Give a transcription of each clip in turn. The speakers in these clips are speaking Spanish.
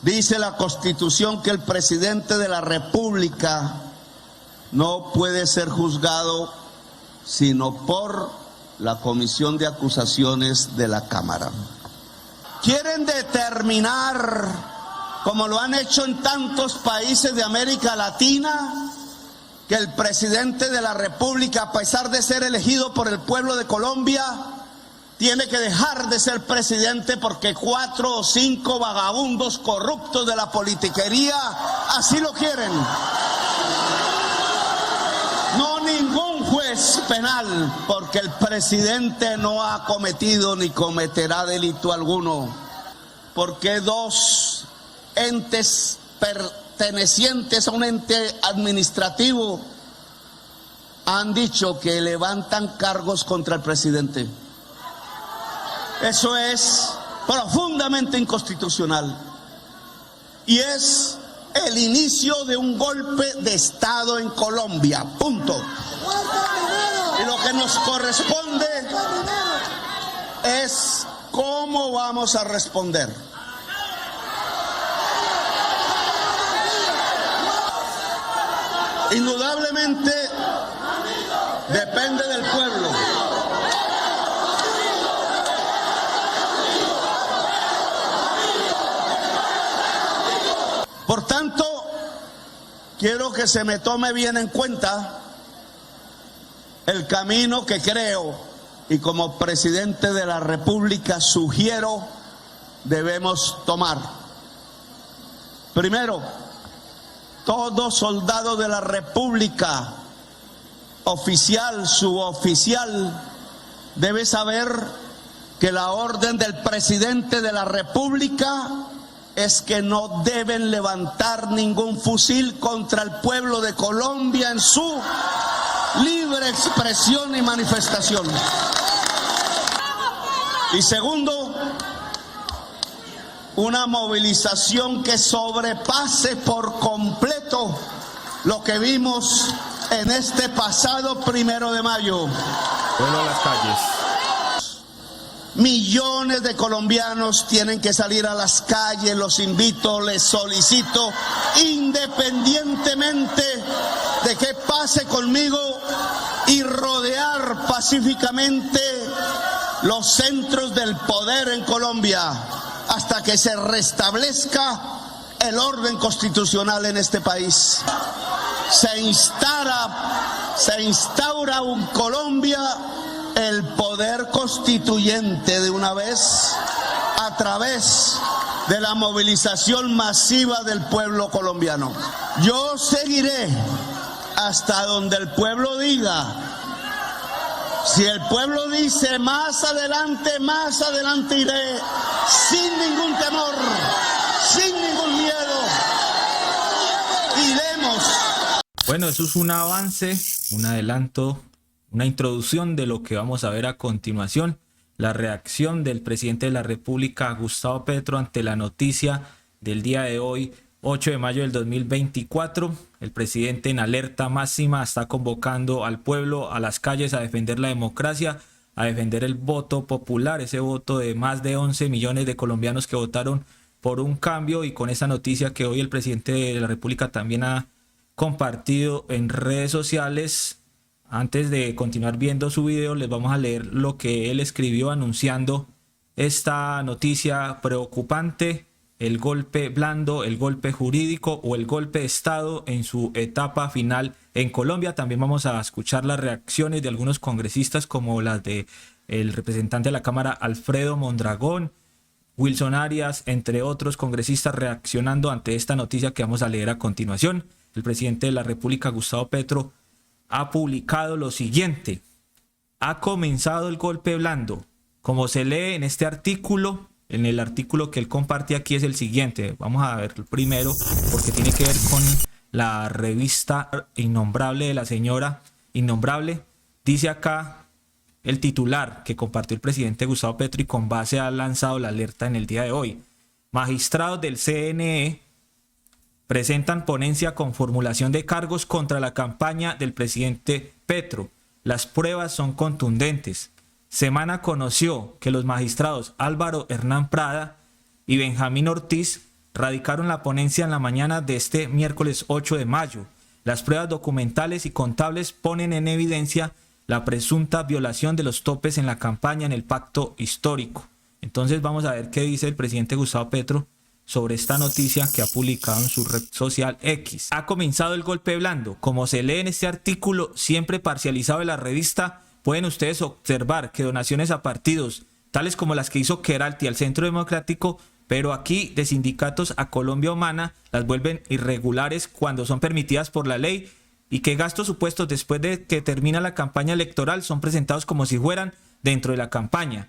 Dice la Constitución que el presidente de la República no puede ser juzgado sino por la Comisión de Acusaciones de la Cámara. Quieren determinar, como lo han hecho en tantos países de América Latina, que el presidente de la República, a pesar de ser elegido por el pueblo de Colombia, tiene que dejar de ser presidente porque 4 o 5 vagabundos corruptos de la politiquería así lo quieren. No ningún juez penal, porque el presidente no ha cometido ni cometerá delito alguno. Porque 2 entes pertenecientes a un ente administrativo han dicho que levantan cargos contra el presidente. Eso es profundamente inconstitucional y es el inicio de un golpe de Estado en Colombia, punto. Y lo que nos corresponde es cómo vamos a responder. Indudablemente depende del pueblo. Por tanto, quiero que se me tome bien en cuenta el camino que creo y como presidente de la República sugiero debemos tomar. Primero, todo soldado de la República, oficial, suboficial, debe saber que la orden del presidente de la República es que no deben levantar ningún fusil contra el pueblo de Colombia en su libre expresión y manifestación. Y segundo, una movilización que sobrepase por completo lo que vimos en este pasado 1 de mayo. Vuelvo a las calles. Millones de colombianos tienen que salir a las calles, los invito, les solicito, independientemente de qué pase conmigo, y rodear pacíficamente los centros del poder en Colombia hasta que se restablezca el orden constitucional en este país. Se instaura en Colombia el poder constituyente de una vez a través de la movilización masiva del pueblo colombiano. Yo seguiré hasta donde el pueblo diga. Si el pueblo dice más adelante iré, sin ningún temor, sin ningún miedo. Iremos. Bueno, eso es un avance, un adelanto, una introducción de lo que vamos a ver a continuación. La reacción del presidente de la República, Gustavo Petro, ante la noticia del día de hoy, 8 de mayo del 2024. El presidente, en alerta máxima, está convocando al pueblo a las calles a defender la democracia, a defender el voto popular, ese voto de más de 11 millones de colombianos que votaron por un cambio. Y con esa noticia que hoy el presidente de la República también ha compartido en redes sociales. Antes de continuar viendo su video, les vamos a leer lo que él escribió anunciando esta noticia preocupante: el golpe blando, el golpe jurídico o el golpe de Estado en su etapa final en Colombia. También vamos a escuchar las reacciones de algunos congresistas, como las de el representante de la Cámara, Alfredo Mondragón, Wilson Arias, entre otros congresistas, reaccionando ante esta noticia que vamos a leer a continuación. El presidente de la República, Gustavo Petro, ha publicado lo siguiente: ha comenzado el golpe blando. Como se lee en este artículo, en el artículo que él comparte aquí, es el siguiente. Vamos a ver primero, porque tiene que ver con la revista Innombrable de la señora Innombrable. Dice acá el titular que compartió el presidente Gustavo Petro y con base ha lanzado la alerta en el día de hoy. Magistrados del CNE presentan ponencia con formulación de cargos contra la campaña del presidente Petro. Las pruebas son contundentes. Semana conoció que los magistrados Álvaro Hernán Prada y Benjamín Ortiz radicaron la ponencia en la mañana de este miércoles 8 de mayo. Las pruebas documentales y contables ponen en evidencia la presunta violación de los topes en la campaña en el pacto histórico. Entonces vamos a ver qué dice el presidente Gustavo Petro sobre esta noticia que ha publicado en su red social X. Ha comenzado el golpe blando. Como se lee en este artículo, siempre parcializado de la revista, pueden ustedes observar que donaciones a partidos, tales como las que hizo Queralty al Centro Democrático, pero aquí de sindicatos a Colombia Humana, las vuelven irregulares cuando son permitidas por la ley, y que gastos supuestos después de que termina la campaña electoral son presentados como si fueran dentro de la campaña.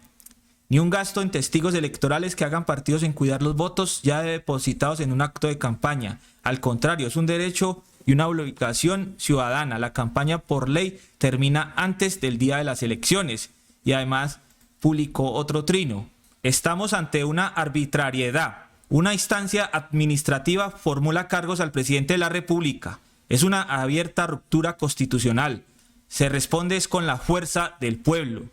Ni un gasto en testigos electorales que hagan partidos en cuidar los votos ya depositados en un acto de campaña. Al contrario, es un derecho y una obligación ciudadana. La campaña por ley termina antes del día de las elecciones. Y además publicó otro trino. Estamos ante una arbitrariedad. Una instancia administrativa formula cargos al presidente de la República. Es una abierta ruptura constitucional. Se responde es con la fuerza del pueblo.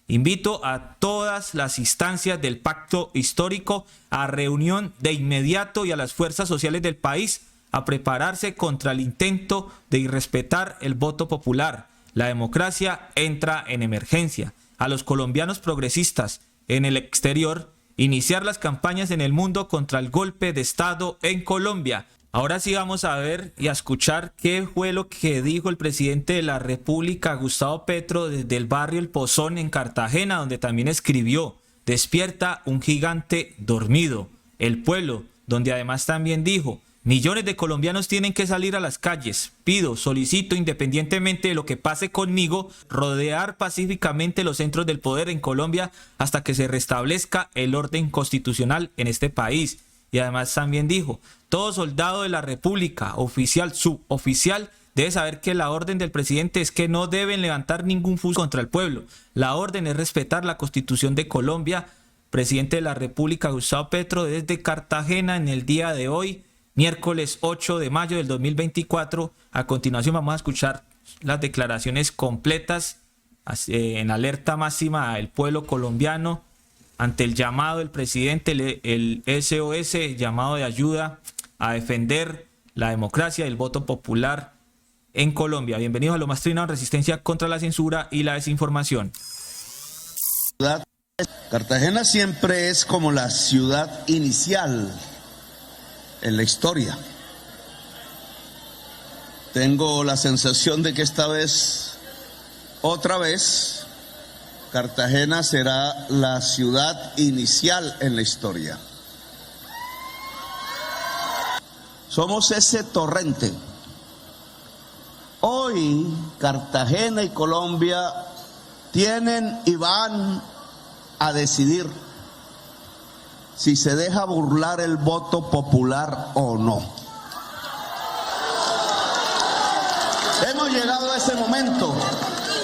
Invito a todas las instancias del pacto histórico a reunión de inmediato y a las fuerzas sociales del país a prepararse contra el intento de irrespetar el voto popular. La democracia entra en emergencia. A los colombianos progresistas en el exterior, iniciar las campañas en el mundo contra el golpe de Estado en Colombia. Ahora sí vamos a ver y a escuchar qué fue lo que dijo el presidente de la República, Gustavo Petro, desde el barrio El Pozón en Cartagena, donde también escribió: despierta un gigante dormido. El pueblo, donde además también dijo: millones de colombianos tienen que salir a las calles. Solicito, independientemente de lo que pase conmigo, rodear pacíficamente los centros del poder en Colombia hasta que se restablezca el orden constitucional en este país. Y además también dijo: todo soldado de la República, oficial, suboficial, debe saber que la orden del presidente es que no deben levantar ningún fusil contra el pueblo. La orden es respetar la Constitución de Colombia. Presidente de la República, Gustavo Petro, desde Cartagena en el día de hoy, miércoles 8 de mayo del 2024. A continuación vamos a escuchar las declaraciones completas en alerta máxima al pueblo colombiano ante el llamado del presidente, el SOS, llamado de ayuda a defender la democracia y el voto popular en Colombia. Bienvenidos a Lo Más Trinado, Resistencia contra la Censura y la Desinformación. Cartagena siempre es como la ciudad inicial en la historia. Tengo la sensación de que esta vez, otra vez, Cartagena será la ciudad inicial en la historia. Somos ese torrente. Hoy Cartagena y Colombia tienen y van a decidir si se deja burlar el voto popular o no. Hemos llegado a ese momento.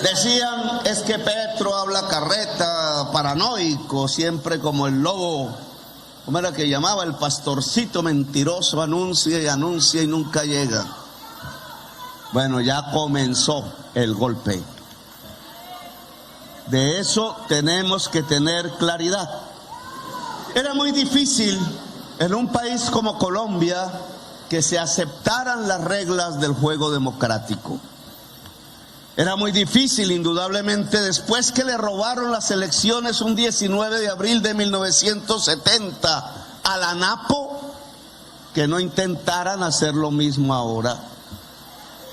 Decían, es que Petro habla carreta, paranoico, siempre como el lobo, ¿cómo era que llamaba? El pastorcito mentiroso, anuncia y nunca llega. Bueno, ya comenzó el golpe. De eso tenemos que tener claridad. Era muy difícil en un país como Colombia que se aceptaran las reglas del juego democrático. Era muy difícil, indudablemente, después que le robaron las elecciones un 19 de abril de 1970 a la Napo, que no intentaran hacer lo mismo ahora.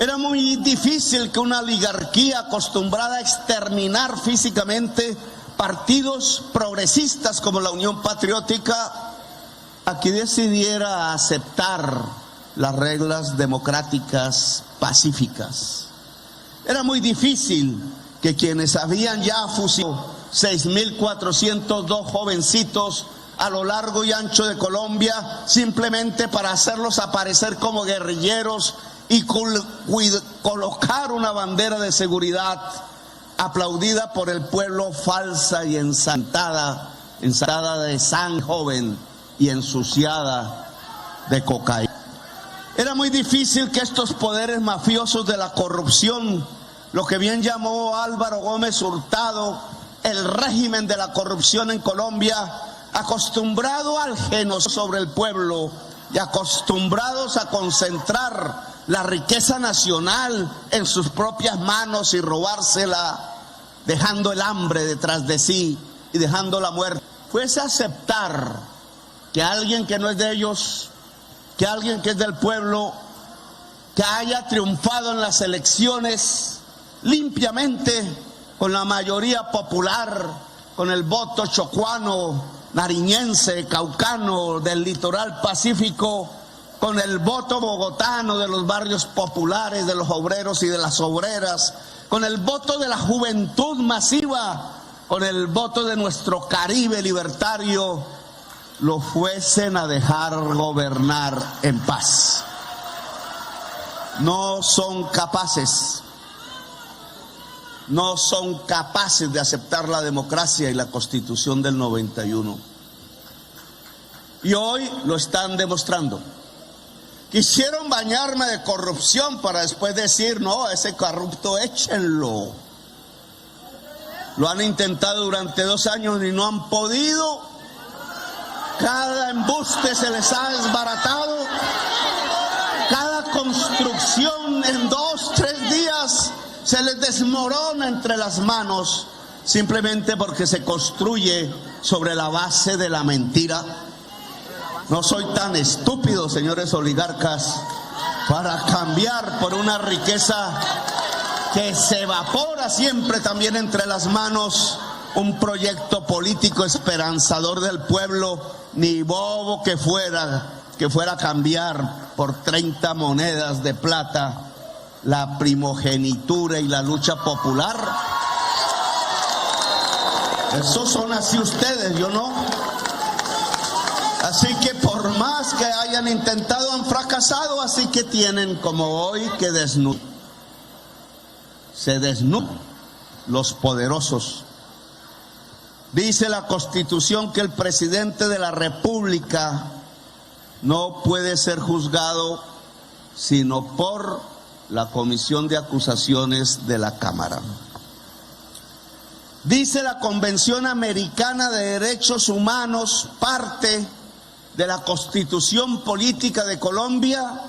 Era muy difícil que una oligarquía acostumbrada a exterminar físicamente partidos progresistas como la Unión Patriótica, aquí decidiera aceptar las reglas democráticas pacíficas. Era muy difícil que quienes habían ya fusilado 6.402 jovencitos a lo largo y ancho de Colombia, simplemente para hacerlos aparecer como guerrilleros y colocar una bandera de seguridad aplaudida por el pueblo, falsa y ensantada de sangre joven y ensuciada de cocaína. Era muy difícil que estos poderes mafiosos de la corrupción, lo que bien llamó Álvaro Gómez Hurtado, el régimen de la corrupción en Colombia, acostumbrado al genocidio sobre el pueblo, y acostumbrados a concentrar la riqueza nacional en sus propias manos y robársela, dejando el hambre detrás de sí y dejando la muerte, fuese a aceptar que alguien que no es de ellos, que alguien que es del pueblo, que haya triunfado en las elecciones limpiamente, con la mayoría popular, con el voto chocuano, nariñense, caucano, del litoral pacífico, con el voto bogotano de los barrios populares, de los obreros y de las obreras, con el voto de la juventud masiva, con el voto de nuestro Caribe libertario, lo fuesen a dejar gobernar en paz. No son capaces de aceptar la democracia y la Constitución del 91. Y hoy lo están demostrando. Quisieron bañarme de corrupción para después decir, no, a ese corrupto échenlo. Lo han intentado durante 2 años y no han podido. Cada embuste se les ha desbaratado. Cada construcción en 2, 3 días se les desmorona entre las manos, simplemente porque se construye sobre la base de la mentira. No soy tan estúpido, señores oligarcas, para cambiar por una riqueza que se evapora siempre también entre las manos un proyecto político esperanzador del pueblo, ni bobo que fuera a cambiar por 30 monedas de plata la primogenitura y la lucha popular. Esos son así ustedes, yo no. Así que por más que hayan intentado, han fracasado, así que tienen como hoy que se desnudan los poderosos. Dice la Constitución que el presidente de la República no puede ser juzgado sino por la Comisión de Acusaciones de la Cámara. Dice la Convención Americana de Derechos Humanos, parte de la Constitución Política de Colombia,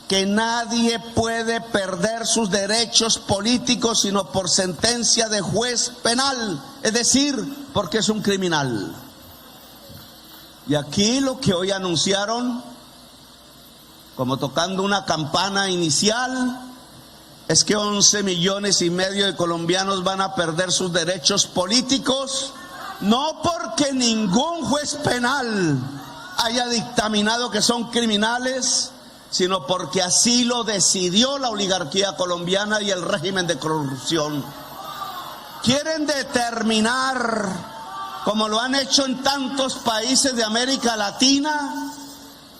que nadie puede perder sus derechos políticos sino por sentencia de juez penal, es decir, porque es un criminal. Y aquí lo que hoy anunciaron, como tocando una campana inicial, es que 11,5 millones de colombianos van a perder sus derechos políticos, no porque ningún juez penal haya dictaminado que son criminales, sino porque así lo decidió la oligarquía colombiana y el régimen de corrupción. Quieren determinar, como lo han hecho en tantos países de América Latina,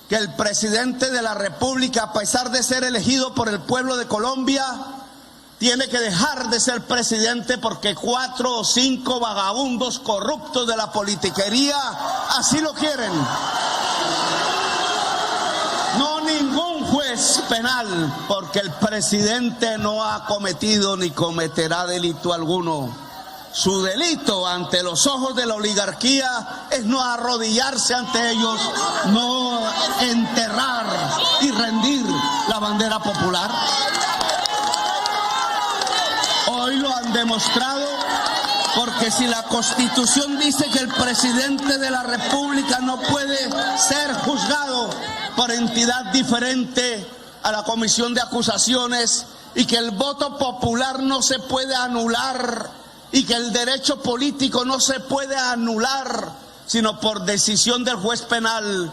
que el presidente de la República, a pesar de ser elegido por el pueblo de Colombia, tiene que dejar de ser presidente porque 4 o 5 vagabundos corruptos de la politiquería así lo quieren. No ningún juez penal, porque el presidente no ha cometido ni cometerá delito alguno. Su delito ante los ojos de la oligarquía es no arrodillarse ante ellos, no enterrar y rendir la bandera popular. Hoy lo han demostrado, porque si la Constitución dice que el presidente de la República no puede ser juzgado por entidad diferente a la Comisión de Acusaciones y que el voto popular no se puede anular y que el derecho político no se puede anular sino por decisión del juez penal,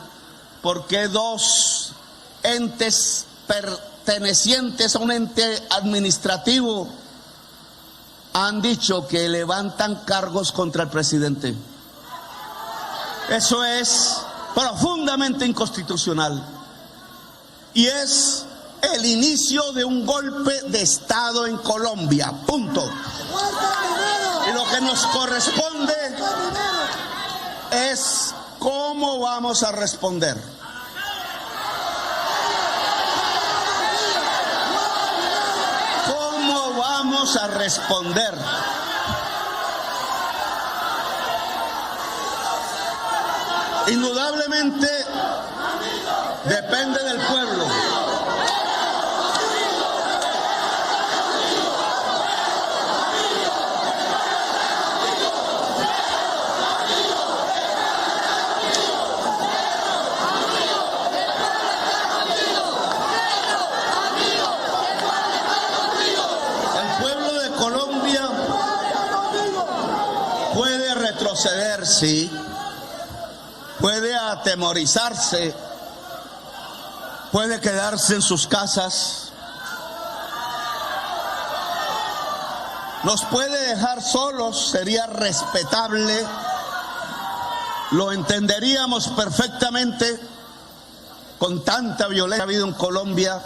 porque 2 entes pertenecientes a un ente administrativo han dicho que levantan cargos contra el presidente. Eso es profundamente inconstitucional y es el inicio de un golpe de Estado en Colombia, punto. Y lo que nos corresponde es cómo vamos a responder. ¿Cómo vamos a responder? Indudablemente depende del pueblo. Puede retroceder, sí, puede atemorizarse, puede quedarse en sus casas, nos puede dejar solos, sería respetable, lo entenderíamos perfectamente con tanta violencia que ha habido en Colombia,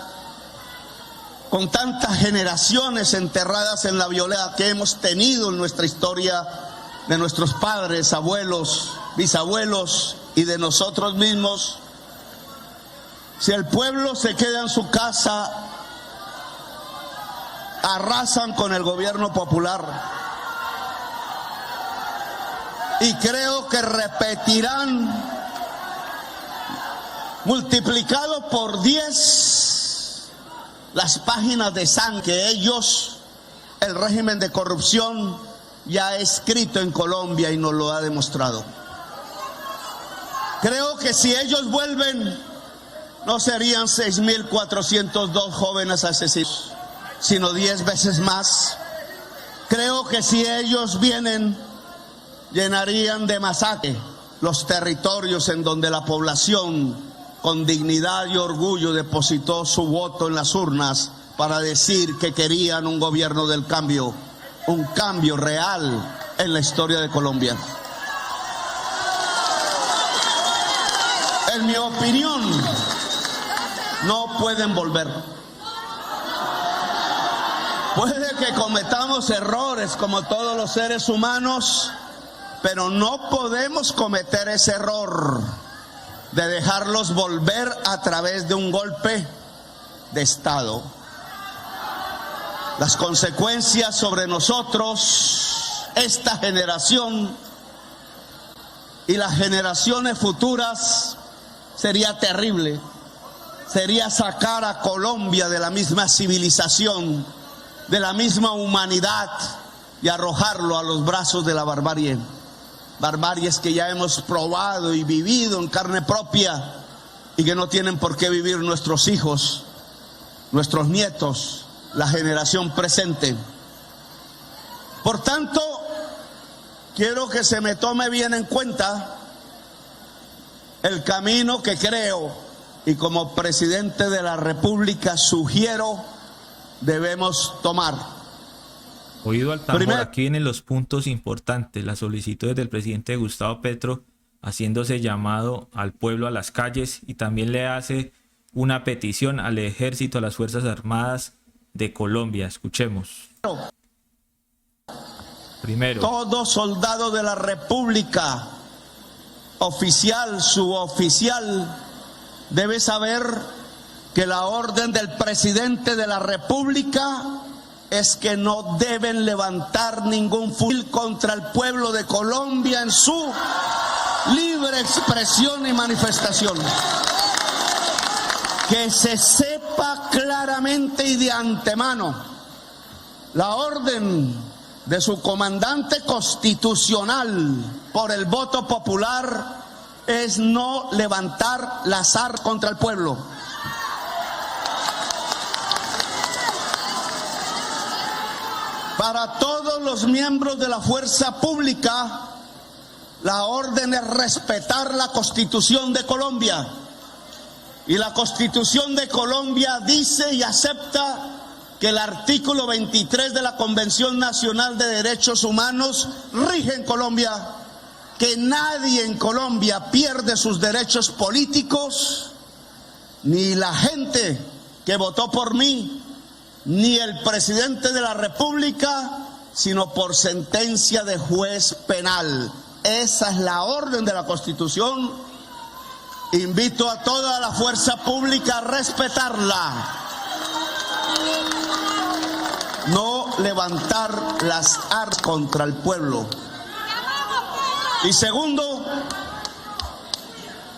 con tantas generaciones enterradas en la violencia que hemos tenido en nuestra historia, de nuestros padres, abuelos, bisabuelos y de nosotros mismos. Si el pueblo se queda en su casa, arrasan con el gobierno popular. Y creo que repetirán, multiplicado por 10, las páginas de sangre que ellos, el régimen de corrupción, ya ha escrito en Colombia y nos lo ha demostrado. Creo que si ellos vuelven, no serían 6.402 jóvenes asesinos, sino 10 veces más. Creo que si ellos vienen, llenarían de masacre los territorios en donde la población, con dignidad y orgullo, depositó su voto en las urnas para decir que querían un gobierno del cambio. Un cambio real en la historia de Colombia. En mi opinión, no pueden volver. Puede que cometamos errores como todos los seres humanos, pero no podemos cometer ese error de dejarlos volver a través de un golpe de Estado. Las consecuencias sobre nosotros, esta generación y las generaciones futuras, sería terrible. Sería sacar a Colombia de la misma civilización, de la misma humanidad y arrojarlo a los brazos de la barbarie. Barbaries que ya hemos probado y vivido en carne propia y que no tienen por qué vivir nuestros hijos, nuestros nietos, la generación presente. Por tanto, quiero que se me tome bien en cuenta el camino que creo y como presidente de la República sugiero debemos tomar. Oído al tambor, aquí vienen los puntos importantes, las solicitudes del presidente Gustavo Petro haciéndose llamado al pueblo a las calles y también le hace una petición al ejército, a las Fuerzas Armadas de Colombia. Escuchemos. Primero, todo soldado de la República, oficial, suboficial, debe saber que la orden del presidente de la República es que no deben levantar ningún fusil contra el pueblo de Colombia en su libre expresión y manifestación. Que se sepa claramente y de antemano, la orden de su comandante constitucional por el voto popular es no levantar las armas contra el pueblo. Para todos los miembros de la fuerza pública, la orden es respetar la Constitución de Colombia. Y la Constitución de Colombia dice y acepta que el artículo 23 de la Convención Nacional de Derechos Humanos rige en Colombia, que nadie en Colombia pierde sus derechos políticos, ni la gente que votó por mí, ni el presidente de la República, sino por sentencia de juez penal. Esa es la orden de la Constitución. Invito a toda la fuerza pública a respetarla. No levantar las armas contra el pueblo. Y segundo,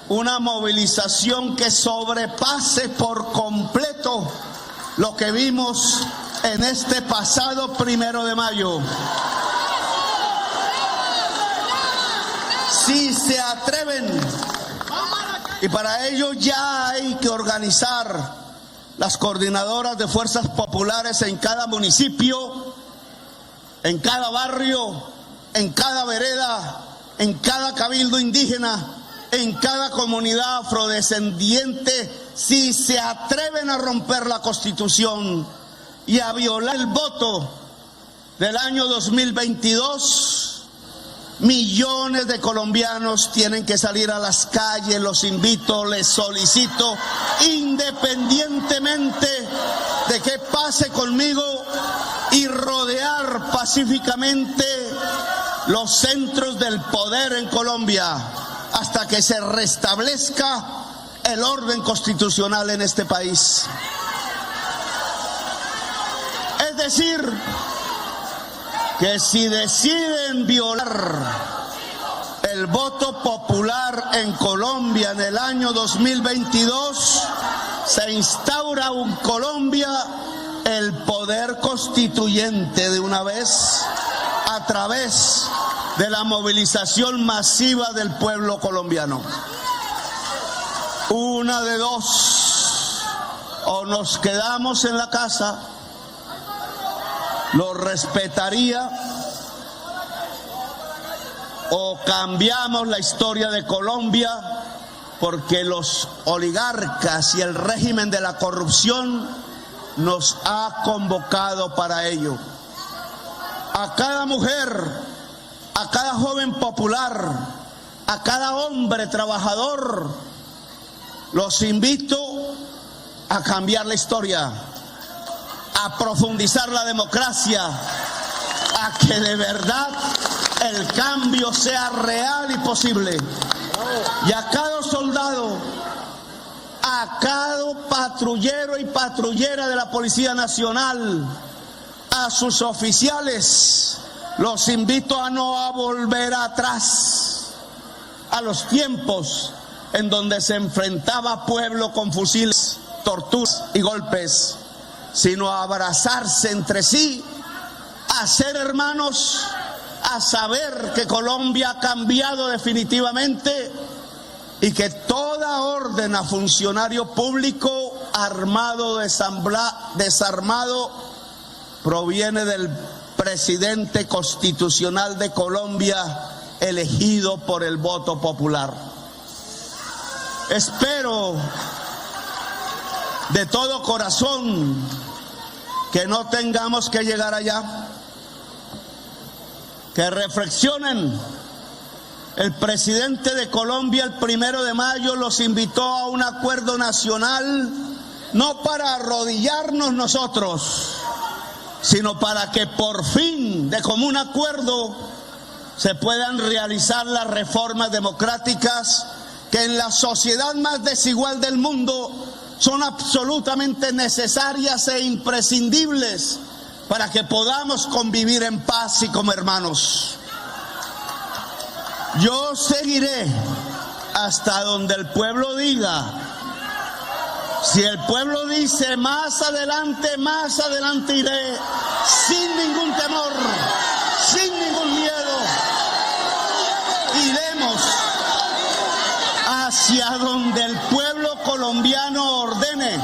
una movilización que sobrepase por completo lo que vimos en este pasado 1 de mayo. Si se atreven, y para ello ya hay que organizar las coordinadoras de fuerzas populares en cada municipio, en cada barrio, en cada vereda, en cada cabildo indígena, en cada comunidad afrodescendiente, si se atreven a romper la Constitución y a violar el voto del año 2022, millones de colombianos tienen que salir a las calles. Los invito, les solicito, independientemente de qué pase conmigo, y rodear pacíficamente los centros del poder en Colombia hasta que se restablezca el orden constitucional en este país. Es decir, que si deciden violar el voto popular en Colombia en el año 2022, se instaura en Colombia el poder constituyente de una vez, a través de la movilización masiva del pueblo colombiano. Una de dos: o nos quedamos en la casa, lo respetaría, o cambiamos la historia de Colombia, porque los oligarcas y el régimen de la corrupción nos ha convocado para ello. A cada mujer, a cada joven popular, a cada hombre trabajador, los invito a cambiar la historia, a profundizar la democracia, a que de verdad el cambio sea real y posible. Y a cada soldado, a cada patrullero y patrullera de la Policía Nacional, a sus oficiales, los invito a no volver atrás a los tiempos en donde se enfrentaba pueblo con fusiles, torturas y golpes, sino a abrazarse entre sí, a ser hermanos, a saber que Colombia ha cambiado definitivamente y que toda orden a funcionario público armado, desarmado, proviene del presidente constitucional de Colombia, elegido por el voto popular. Espero de todo corazón que no tengamos que llegar allá, que reflexionen. El presidente de Colombia el 1 de mayo los invitó a un acuerdo nacional, no para arrodillarnos nosotros, sino para que por fin, de común acuerdo, se puedan realizar las reformas democráticas que en la sociedad más desigual del mundo son absolutamente necesarias e imprescindibles para que podamos convivir en paz y como hermanos. Yo seguiré hasta donde el pueblo diga. Si el pueblo dice más adelante iré, sin ningún temor, sin ningún miedo. Iremos hacia donde el pueblo colombiano ordene.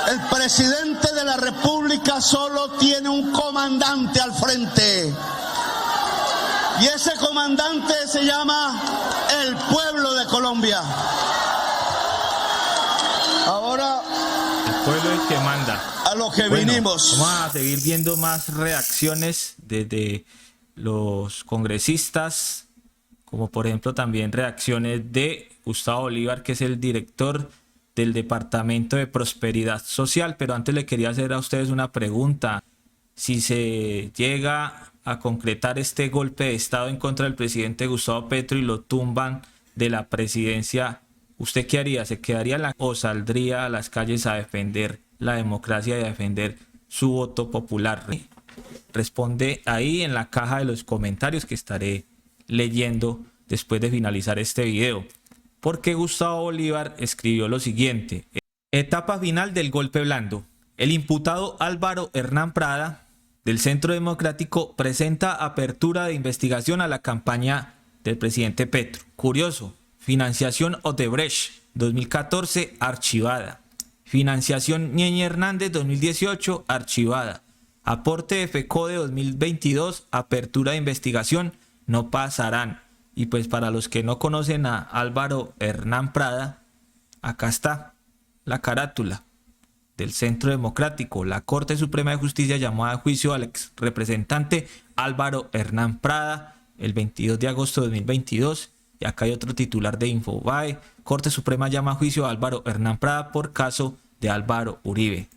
El presidente de la República solo tiene un comandante al frente. Y ese comandante se llama el pueblo de Colombia. Ahora, el pueblo es el que manda. A lo que vinimos. Vamos a seguir viendo más reacciones desde los congresistas, como por ejemplo también reacciones de Gustavo Bolívar, que es el director del Departamento de Prosperidad Social. Pero antes le quería hacer a ustedes una pregunta. Si se llega a concretar este golpe de Estado en contra del presidente Gustavo Petro y lo tumban de la presidencia, ¿usted qué haría? ¿Se quedaría o saldría a las calles a defender la democracia y a defender su voto popular? Responde ahí en la caja de los comentarios que estaré leyendo después de finalizar este video. porque Gustavo Bolívar escribió lo siguiente: etapa final del golpe blando. El imputado Álvaro Hernán Prada, del Centro Democrático, presenta apertura de investigación a la campaña del presidente Petro. Curioso, financiación Odebrecht 2014 archivada. Financiación Ñeñe Hernández 2018 archivada. Aporte de FECODE 2022, apertura de investigación, no pasarán. Y pues para los que no conocen a Álvaro Hernán Prada, acá está la carátula del Centro Democrático. La Corte Suprema de Justicia llamó a juicio al ex representante Álvaro Hernán Prada el 22 de agosto de 2022. Y acá hay otro titular de Infobae: Corte Suprema llama a juicio a Álvaro Hernán Prada por caso de Álvaro Uribe,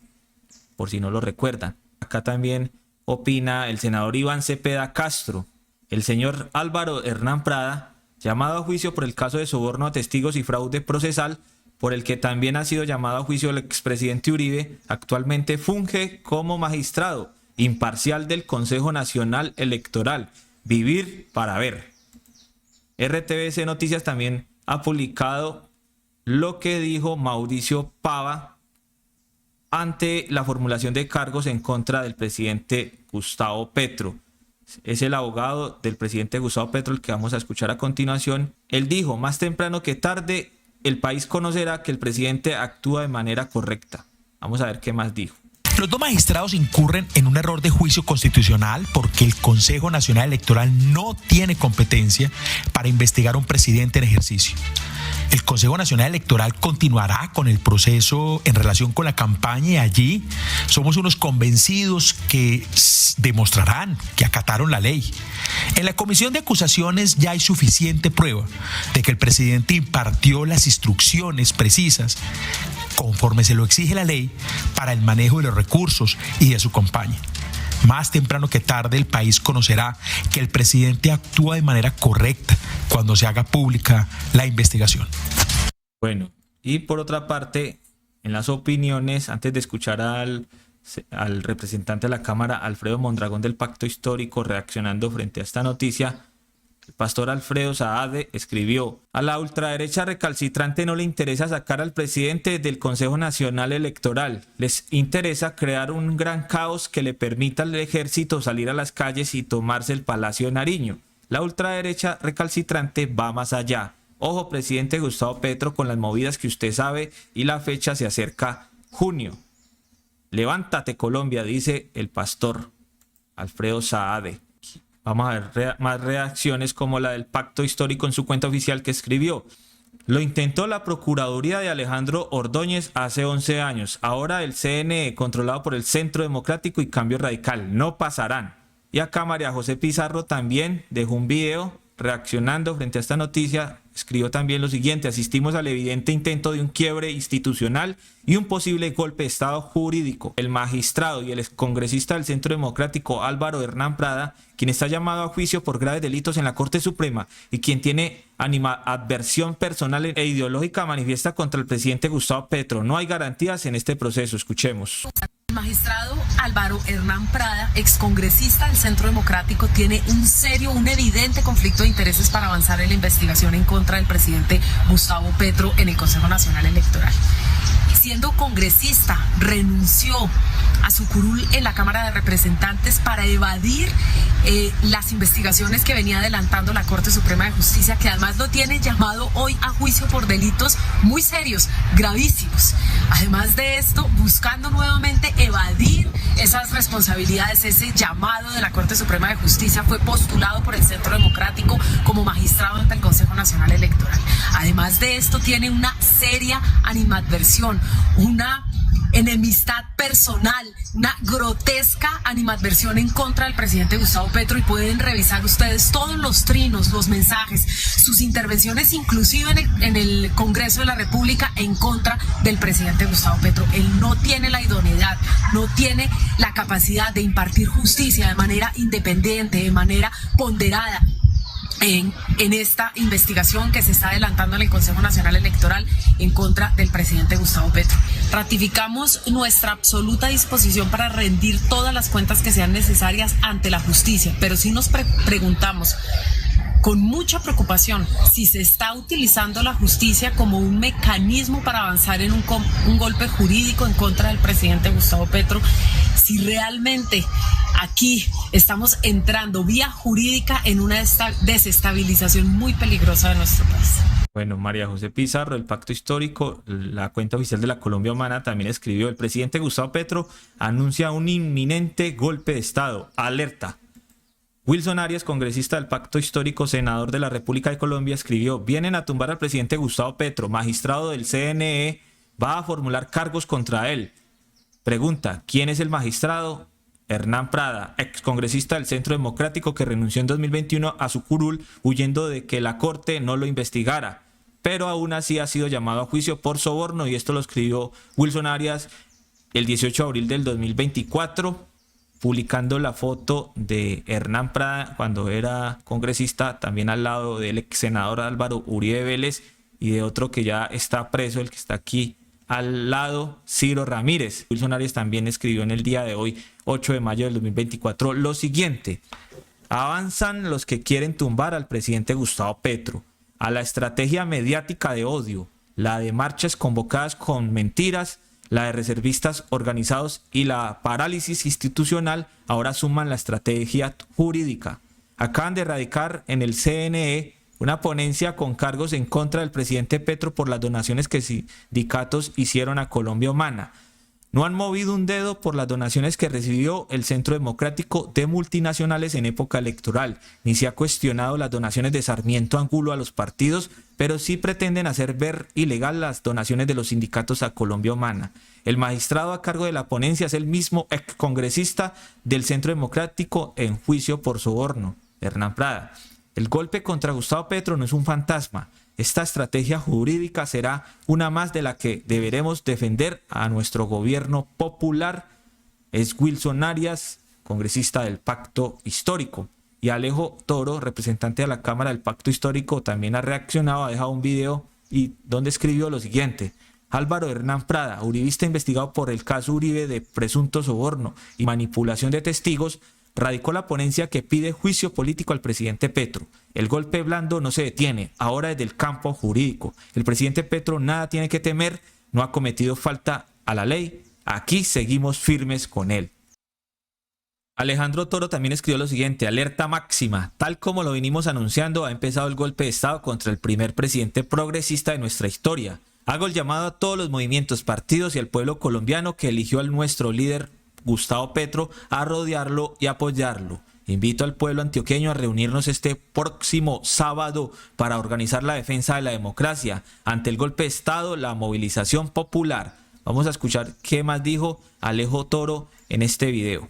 por si no lo recuerdan. Acá también opina el senador Iván Cepeda Castro. El señor Álvaro Hernán Prada, llamado a juicio por el caso de soborno a testigos y fraude procesal, por el que también ha sido llamado a juicio el expresidente Uribe, actualmente funge como magistrado imparcial del Consejo Nacional Electoral. Vivir para ver. RTBC Noticias también ha publicado lo que dijo Mauricio Pava ante la formulación de cargos en contra del presidente Gustavo Petro. Es el abogado del presidente Gustavo Petro el que vamos a escuchar a continuación. Él dijo: más temprano que tarde el país conocerá que el presidente actúa de manera correcta. Vamos a ver qué más dijo. Los dos magistrados incurren en un error de juicio constitucional porque el Consejo Nacional Electoral no tiene competencia para investigar a un presidente en ejercicio. El Consejo Nacional Electoral continuará con el proceso en relación con la campaña y allí somos unos convencidos que demostrarán que acataron la ley. En la comisión de acusaciones ya hay suficiente prueba de que el presidente impartió las instrucciones precisas conforme se lo exige la ley para el manejo de los recursos y de su campaña. Más temprano que tarde el país conocerá que el presidente actúa de manera correcta cuando se haga pública la investigación. Bueno, y por otra parte, en las opiniones, antes de escuchar al representante de la Cámara, Alfredo Mondragón, del Pacto Histórico, reaccionando frente a esta noticia, el pastor Alfredo Saade escribió: a la ultraderecha recalcitrante no le interesa sacar al presidente del Consejo Nacional Electoral. Les interesa crear un gran caos que le permita al ejército salir a las calles y tomarse el Palacio de Nariño. La ultraderecha recalcitrante va más allá. Ojo, presidente Gustavo Petro, con las movidas que usted sabe, y la fecha se acerca: junio. Levántate, Colombia, dice el pastor Alfredo Saade. Vamos a ver más reacciones como la del Pacto Histórico en su cuenta oficial, que escribió: lo intentó la Procuraduría de Alejandro Ordóñez hace 11 años. Ahora el CNE, controlado por el Centro Democrático y Cambio Radical. No pasarán. Y acá María José Pizarro también dejó un video reaccionando frente a esta noticia. Escribió también lo siguiente: asistimos al evidente intento de un quiebre institucional y un posible golpe de Estado jurídico. El magistrado y el excongresista del Centro Democrático Álvaro Hernán Prada, quien está llamado a juicio por graves delitos en la Corte Suprema y quien tiene adversión personal e ideológica manifiesta contra el presidente Gustavo Petro. No hay garantías en este proceso. Escuchemos. El magistrado Álvaro Hernán Prada, excongresista del Centro Democrático, tiene un evidente conflicto de intereses para avanzar en la investigación en contra del presidente Gustavo Petro en el Consejo Nacional Electoral. Siendo congresista, renunció a su curul en la Cámara de Representantes para evadir las investigaciones que venía adelantando la Corte Suprema de Justicia, que además lo tiene llamado hoy a juicio por delitos muy serios, gravísimos. Además de esto, buscando nuevamente evadir esas responsabilidades, ese llamado de la Corte Suprema de Justicia, fue postulado por el Centro Democrático como magistrado ante el Consejo Nacional Electoral. Además de esto, tiene una seria animadversión, una enemistad personal, una grotesca animadversión en contra del presidente Gustavo Petro, y pueden revisar ustedes todos los trinos, los mensajes, sus intervenciones inclusive en el Congreso de la República en contra del presidente Gustavo Petro. Él no tiene la idoneidad, no tiene la capacidad de impartir justicia de manera independiente, de manera ponderada en esta investigación que se está adelantando en el Consejo Nacional Electoral en contra del presidente Gustavo Petro. Ratificamos nuestra absoluta disposición para rendir todas las cuentas que sean necesarias ante la justicia, pero sí nos preguntamos con mucha preocupación si se está utilizando la justicia como un mecanismo para avanzar en un golpe jurídico en contra del presidente Gustavo Petro, si realmente aquí estamos entrando vía jurídica en una desestabilización muy peligrosa de nuestro país. Bueno, María José Pizarro, el Pacto Histórico, la cuenta oficial de la Colombia Humana también escribió: el presidente Gustavo Petro anuncia un inminente golpe de Estado. Alerta. Wilson Arias, congresista del Pacto Histórico, senador de la República de Colombia, escribió: vienen a tumbar al presidente Gustavo Petro, magistrado del CNE, va a formular cargos contra él. Pregunta: ¿quién es el magistrado? Hernán Prada, excongresista del Centro Democrático que renunció en 2021 a su curul huyendo de que la Corte no lo investigara, pero aún así ha sido llamado a juicio por soborno, y esto lo escribió Wilson Arias el 18 de abril del 2024, publicando la foto de Hernán Prada cuando era congresista, también al lado del ex senador Álvaro Uribe Vélez y de otro que ya está preso, el que está aquí al lado, Ciro Ramírez. Wilson Arias también escribió en el día de hoy, 8 de mayo del 2024, lo siguiente: avanzan los que quieren tumbar al presidente Gustavo Petro, a la estrategia mediática de odio, la de marchas convocadas con mentiras, la de reservistas organizados y la parálisis institucional, ahora suman la estrategia jurídica. Acaban de radicar en el CNE una ponencia con cargos en contra del presidente Petro por las donaciones que sindicatos hicieron a Colombia Humana. No han movido un dedo por las donaciones que recibió el Centro Democrático de multinacionales en época electoral, ni se ha cuestionado las donaciones de Sarmiento Angulo a los partidos, pero sí pretenden hacer ver ilegal las donaciones de los sindicatos a Colombia Humana. El magistrado a cargo de la ponencia es el mismo excongresista del Centro Democrático en juicio por soborno, Hernán Prada. El golpe contra Gustavo Petro no es un fantasma. Esta estrategia jurídica será una más de la que deberemos defender a nuestro gobierno popular. Es Wilson Arias, congresista del Pacto Histórico. Y Alejo Toro, representante de la Cámara del Pacto Histórico, también ha reaccionado, ha dejado un video y donde escribió lo siguiente: Álvaro Hernán Prada, uribista investigado por el caso Uribe de presunto soborno y manipulación de testigos, radicó la ponencia que pide juicio político al presidente Petro. El golpe blando no se detiene, ahora desde el campo jurídico. El presidente Petro nada tiene que temer, no ha cometido falta a la ley. Aquí seguimos firmes con él. Alejandro Toro también escribió lo siguiente: alerta máxima. Tal como lo venimos anunciando, ha empezado el golpe de Estado contra el primer presidente progresista de nuestra historia. Hago el llamado a todos los movimientos, partidos y al pueblo colombiano que eligió a nuestro líder Gustavo Petro a rodearlo y apoyarlo. Invito al pueblo antioqueño a reunirnos este próximo sábado para organizar la defensa de la democracia ante el golpe de Estado, la movilización popular. Vamos a escuchar qué más dijo Alejo Toro en este video.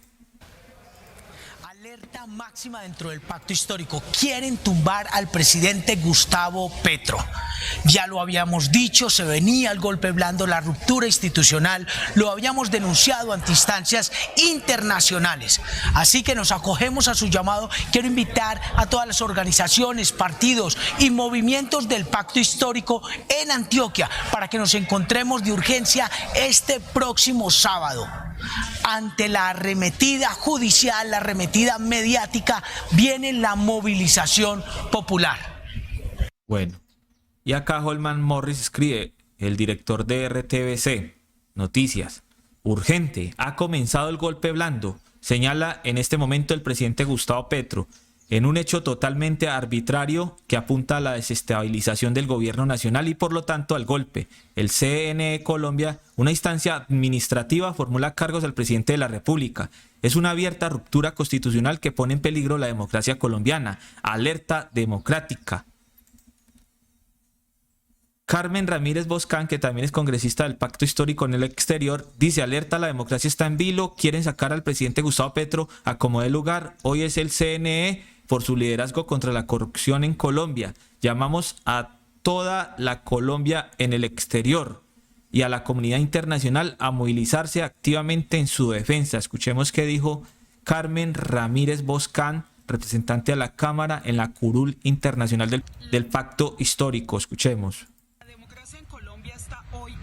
Alerta máxima dentro del Pacto Histórico. Quieren tumbar al presidente Gustavo Petro. Ya lo habíamos dicho, se venía el golpe blando, la ruptura institucional, lo habíamos denunciado ante instancias internacionales. Así que nos acogemos a su llamado. Quiero invitar a todas las organizaciones, partidos y movimientos del Pacto Histórico en Antioquia para que nos encontremos de urgencia este próximo sábado. Ante la arremetida judicial, la arremetida mediática, viene la movilización popular. Bueno. Y acá Holman Morris escribe, el director de RTBC Noticias: urgente, ha comenzado el golpe blando, señala en este momento el presidente Gustavo Petro, en un hecho totalmente arbitrario que apunta a la desestabilización del gobierno nacional y por lo tanto al golpe. El CNE Colombia, una instancia administrativa, formula cargos al presidente de la República. Es una abierta ruptura constitucional que pone en peligro la democracia colombiana. Alerta democrática. Carmen Ramírez Boscán, que también es congresista del Pacto Histórico en el exterior, dice: alerta, la democracia está en vilo, quieren sacar al presidente Gustavo Petro a como dé lugar. Hoy es el CNE por su liderazgo contra la corrupción en Colombia. Llamamos a toda la Colombia en el exterior y a la comunidad internacional a movilizarse activamente en su defensa. Escuchemos qué dijo Carmen Ramírez Boscán, representante de la Cámara en la curul internacional del Pacto Histórico. Escuchemos.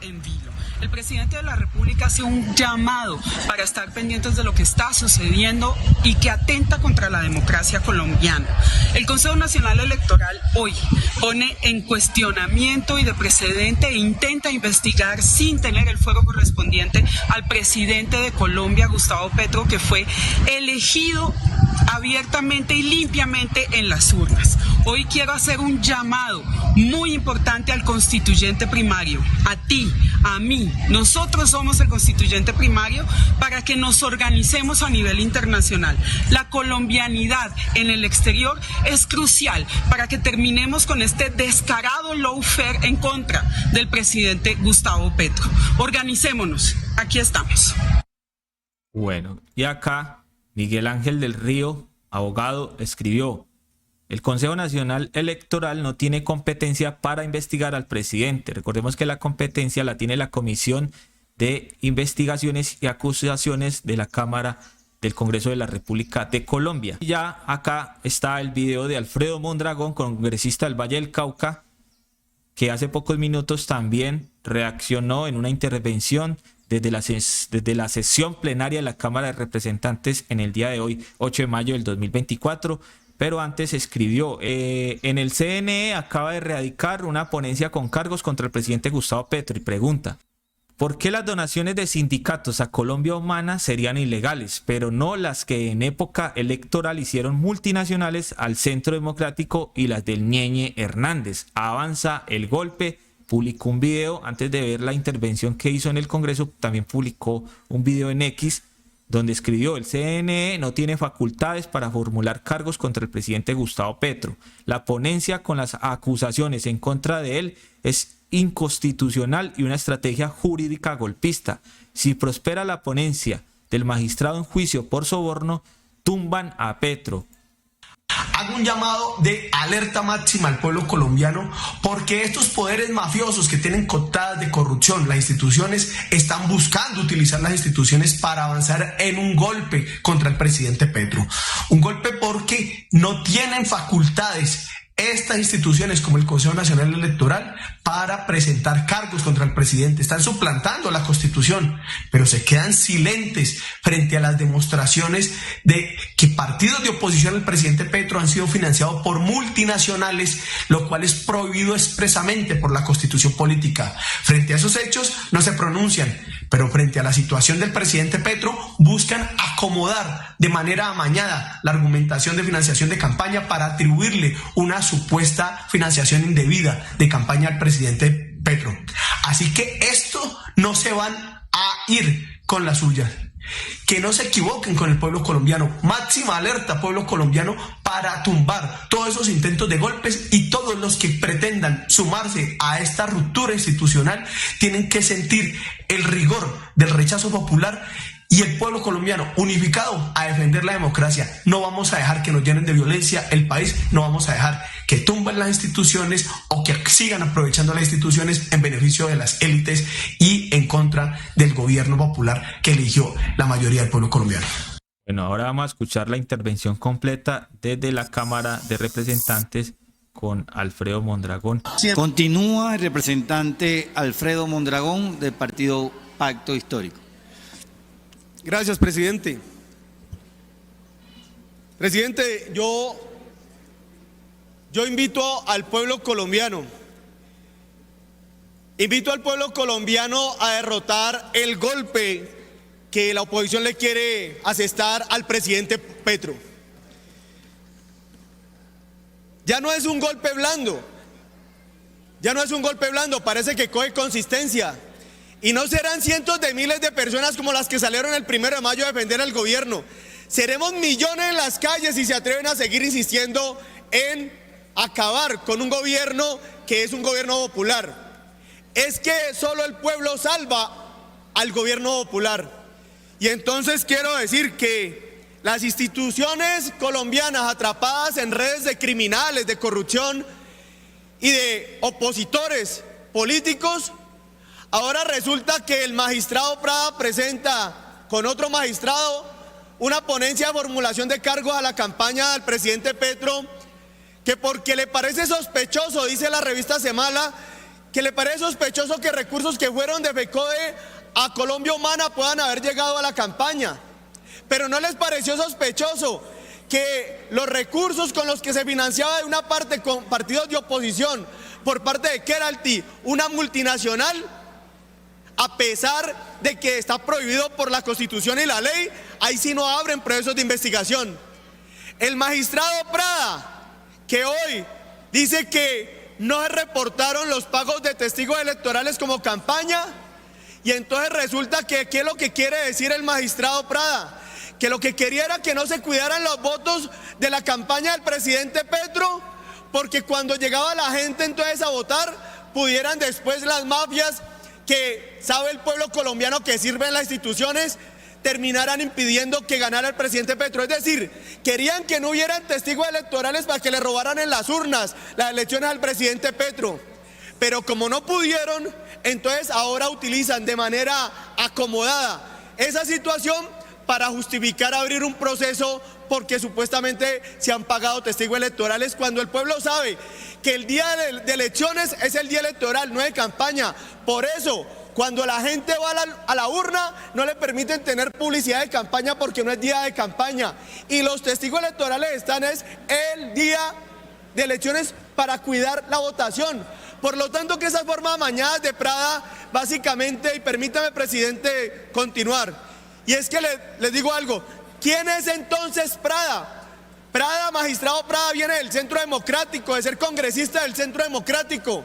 en vilo. El presidente de la República hace un llamado para estar pendientes de lo que está sucediendo y que atenta contra la democracia colombiana. El Consejo Nacional Electoral hoy pone en cuestionamiento y de precedente e intenta investigar sin tener el fuero correspondiente al presidente de Colombia, Gustavo Petro, que fue elegido abiertamente y limpiamente en las urnas. Hoy quiero hacer un llamado muy importante al constituyente primario, a ti, a mí. Nosotros somos el constituyente primario para que nos organicemos a nivel internacional. La colombianidad en el exterior es crucial para que terminemos con este descarado lawfare en contra del presidente Gustavo Petro. Organicémonos, aquí estamos. Bueno, y acá Miguel Ángel del Río, abogado, escribió: el Consejo Nacional Electoral no tiene competencia para investigar al presidente. Recordemos que la competencia la tiene la Comisión de Investigaciones y Acusaciones de la Cámara del Congreso de la República de Colombia. Y ya acá está el video de Alfredo Mondragón, congresista del Valle del Cauca, que hace pocos minutos también reaccionó en una intervención desde la sesión plenaria de la Cámara de Representantes en el día de hoy, 8 de mayo del 2024. Pero antes escribió: en el CNE acaba de radicar una ponencia con cargos contra el presidente Gustavo Petro y pregunta: ¿por qué las donaciones de sindicatos a Colombia Humana serían ilegales, pero no las que en época electoral hicieron multinacionales al Centro Democrático y las del Ñeñe Hernández? Avanza el golpe. Publicó un video antes de ver la intervención que hizo en el Congreso. También publicó un video en X donde escribió: el CNE no tiene facultades para formular cargos contra el presidente Gustavo Petro. La ponencia con las acusaciones en contra de él es inconstitucional y una estrategia jurídica golpista. Si prospera la ponencia del magistrado en juicio por soborno, tumban a Petro. Hago un llamado de alerta máxima al pueblo colombiano, porque estos poderes mafiosos que tienen cotadas de corrupción, las instituciones, están buscando utilizar las instituciones para avanzar en un golpe contra el presidente Petro. Un golpe porque no tienen facultades estas instituciones como el Consejo Nacional Electoral para presentar cargos contra el presidente. Están suplantando la Constitución, pero se quedan silentes frente a las demostraciones de que partidos de oposición al presidente Petro han sido financiados por multinacionales, lo cual es prohibido expresamente por la Constitución política. Frente a esos hechos no se pronuncian, pero frente a la situación del presidente Petro buscan acomodar de manera amañada la argumentación de financiación de campaña para atribuirle una supuesta financiación indebida de campaña al presidente Petro. Así que esto no se van a ir con la suya. Que no se equivoquen con el pueblo colombiano. Máxima alerta, pueblo colombiano, para tumbar todos esos intentos de golpes, y todos los que pretendan sumarse a esta ruptura institucional tienen que sentir el rigor del rechazo popular, y el pueblo colombiano unificado a defender la democracia. No vamos a dejar que nos llenen de violencia el país, no vamos a dejar que tumben las instituciones o que sigan aprovechando las instituciones en beneficio de las élites y en contra del gobierno popular que eligió la mayoría del pueblo colombiano. Bueno, ahora vamos a escuchar la intervención completa desde la Cámara de Representantes con Alfredo Mondragón. Continúa el representante Alfredo Mondragón del partido Pacto Histórico. Gracias, presidente. Presidente, yo invito al pueblo colombiano. Invito al pueblo colombiano a derrotar el golpe que la oposición le quiere asestar al presidente Petro. Ya no es un golpe blando. Ya no es un golpe blando, parece que coge consistencia. Y no serán cientos de miles de personas como las que salieron el 1 de mayo a defender al gobierno. Seremos millones en las calles si se atreven a seguir insistiendo en acabar con un gobierno que es un gobierno popular. Es que solo el pueblo salva al gobierno popular. Y entonces quiero decir que las instituciones colombianas atrapadas en redes de criminales, de corrupción y de opositores políticos, ahora resulta que el magistrado Prada presenta con otro magistrado una ponencia de formulación de cargos a la campaña del presidente Petro, que porque le parece sospechoso, dice la revista Semana, que le parece sospechoso que recursos que fueron de FECODE a Colombia Humana puedan haber llegado a la campaña, pero no les pareció sospechoso que los recursos con los que se financiaba de una parte con partidos de oposición por parte de Keralty, una multinacional, a pesar de que está prohibido por la Constitución y la ley, ahí sí no abren procesos de investigación. El magistrado Prada, que hoy dice que no se reportaron los pagos de testigos electorales como campaña, y entonces resulta que ¿qué es lo que quiere decir el magistrado Prada? Que lo que quería era que no se cuidaran los votos de la campaña del presidente Petro, porque cuando llegaba la gente entonces a votar, pudieran después las mafias que sabe el pueblo colombiano que sirven las instituciones, terminaran impidiendo que ganara el presidente Petro. Es decir, querían que no hubieran testigos electorales para que le robaran en las urnas las elecciones al presidente Petro. Pero como no pudieron, entonces ahora utilizan de manera acomodada esa situación para justificar abrir un proceso porque supuestamente se han pagado testigos electorales, cuando el pueblo sabe que el día de elecciones es el día electoral, no de campaña. Por eso, cuando la gente va a la urna, no le permiten tener publicidad de campaña porque no es día de campaña. Y los testigos electorales están el día de elecciones para cuidar la votación. Por lo tanto, que esas formas amañadas de Prada, básicamente, y permítame, presidente, continuar. Y es que les digo algo, ¿quién es entonces Prada? Prada, magistrado Prada, viene del Centro Democrático, de ser congresista del Centro Democrático.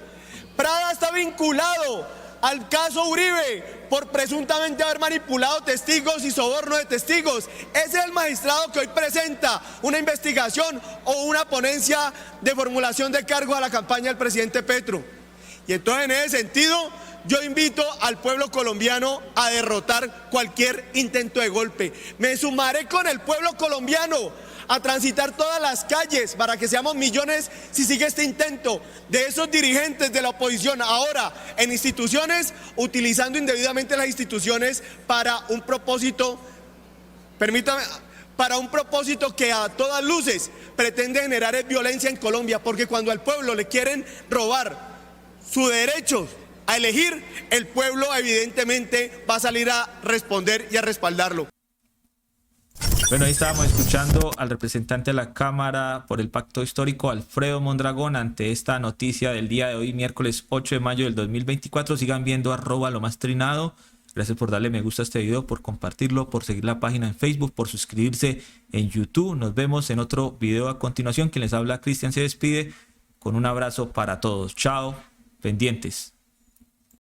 Prada está vinculado al caso Uribe por presuntamente haber manipulado testigos y soborno de testigos. Ese es el magistrado que hoy presenta una investigación o una ponencia de formulación de cargos a la campaña del presidente Petro. Y entonces, en ese sentido, yo invito al pueblo colombiano a derrotar cualquier intento de golpe. Me sumaré con el pueblo colombiano a transitar todas las calles para que seamos millones si sigue este intento de esos dirigentes de la oposición ahora en instituciones, utilizando indebidamente las instituciones para un propósito, permítame, para un propósito que a todas luces pretende generar violencia en Colombia, porque cuando al pueblo le quieren robar su derecho a elegir, el pueblo evidentemente va a salir a responder y a respaldarlo. Bueno, ahí estábamos escuchando al representante de la Cámara por el Pacto Histórico, Alfredo Mondragón, ante esta noticia del día de hoy, miércoles 8 de mayo del 2024. Sigan viendo @LoMásTrinado. Gracias por darle me gusta a este video, por compartirlo, por seguir la página en Facebook, por suscribirse en YouTube. Nos vemos en otro video a continuación. Quien les habla, Cristian, se despide con un abrazo para todos. Chao, pendientes.